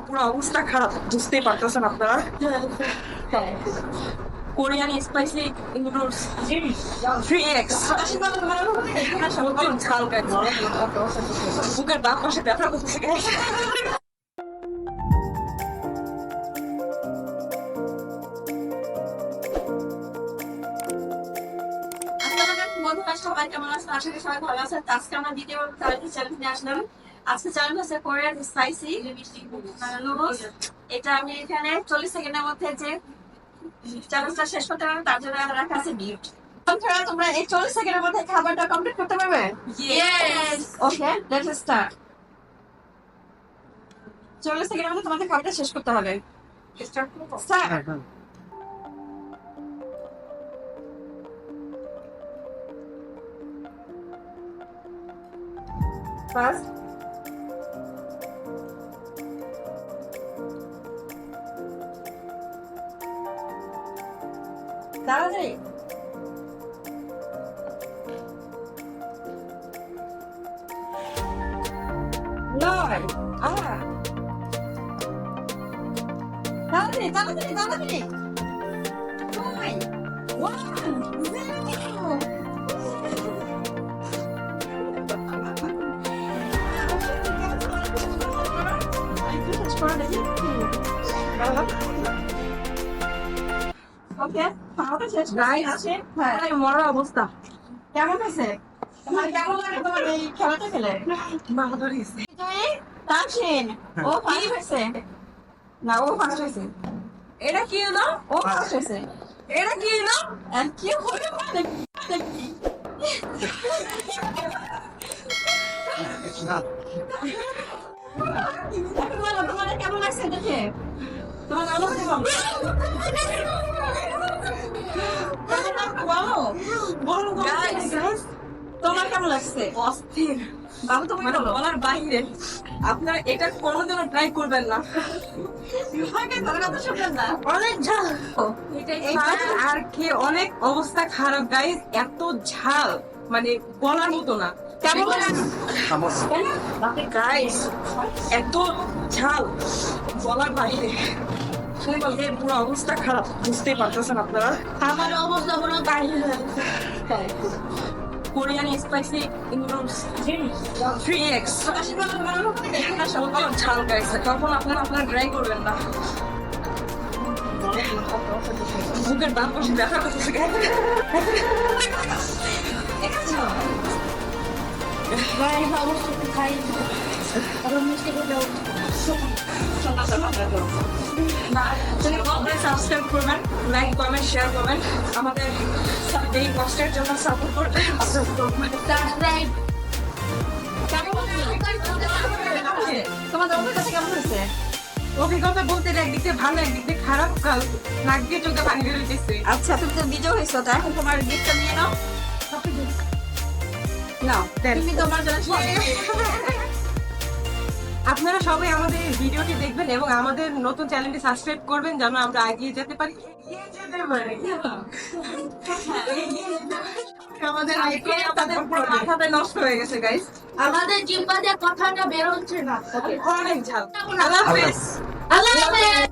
পুরো অবস্থা খারাপ, বুঝতেই পারতেছেন আপনারা। কোরিয়ান স্পাইসি নুডলস 3x ঝাল গাইস, বুকের বাম পাশে ব্যথা করতেছে গাইস। বন্ধুরা সবাই কেমন আছেন? আশা করি সবাই ভালো আছেন। আজকে আমরা দ্বিতীয় চ্যালেঞ্জ নিয়ে আসলাম। আজকে চ্যালেঞ্জ হচ্ছে কোরিয়ান স্পাইসি নুডলস। এটা আমি এখানে 40 সেকেন্ডের মধ্যে যে চ্যালেঞ্জটা শেষ করতে পারবে তার জন্য রাখা আছে গিফট। তোমরা এই 40 সেকেন্ডের মধ্যে খাবারটা কমপ্লিট করতে পারবে? Yes. Okay, let's start. 40 সেকেন্ডের মধ্যে তোমাদের খাবারটা শেষ করতে হবে। স্টার্ট। First, তাড়াতাড়ি নয় তাড়াতাড়ি তাড়াতাড়ি তাড়াতাড়ি 2 1 0 ওকে, খাওয়াটা শেষ আছে। হ্যাঁ, মরার অবস্থা। কেমন হয়েছে? তোমার কেমন লাগে তোমার এই খেলাটা খেলে? বাহাদুরি। তুমি তাসিন, ও ফার্স্ট হয়েছে না, ও ফার্স্ট হয়েছে। এটা কি হলো? ও ফার্স্ট হয়েছে। এটা কি হলো? আর কি হলো মানে কি? এখন বলো, তোমাদের কেমন লাগছে দেখে? তোমার অনুভূতি বলো। বলো, বলো, Guys, তোমার কেমন লাগছে? অস্থির। বাবু তুমি মানে বলো। বলার বাইরে। আপনারা এটা কোনোদিনও ট্রাই করবেন না। অনেক ঝাল। আর খেয়ে অনেক অবস্থা খারাপ গাইস, এত ঝাল মানে বলার মতো না। কেমন গাইস এত ঝাল বলার বাইরে, পুরো অবস্থা খারাপ, বুঝতেই পারতেছেন আপনারা। আমার অবস্থা পুরো বাইরে। কোরিয়ান স্পাইসি নুডলস 3x ঝাল গাইস, তখন আপনারা ট্রাই করবেন না। বুকের বাম পাশে ব্যথা করতেছে গাইস। সাবস্ক্রাইব করবেন, লাইক কমেন্ট শেয়ার করবেন, আমাদের এই কষ্টের জন্য সাপোর্ট করবেন। তোমাদের অভিজ্ঞতা কেমন হয়েছে? অভিজ্ঞতা বলতে একদিক দিয়ে ভালো, একদিক দিয়ে খারাপ। নাক দিয়ে চোখে পানি বেরোতেছে। আচ্ছা, তুমি তো বিজয় হয়েছো, তো এখন তোমার গিফটটা নিয়ে নাও। নাও, তুমি তোমার জন্য আপনারা সবাই আমাদের এই ভিডিওটি দেখবেন এবং আমাদের নতুন চ্যানেলটি সাবস্ক্রাইব করবেন যেন আমরা এগিয়ে যেতে পারি। আমাদের তাদের মাথাটা নষ্ট হয়ে গেছে গাইস। আমাদের জিহ্বা দিয়ে কথাটা বের হচ্ছে না। অনেক ঝাল। আল্লাহ হাফেজ। আল্লাহ হাফেজ।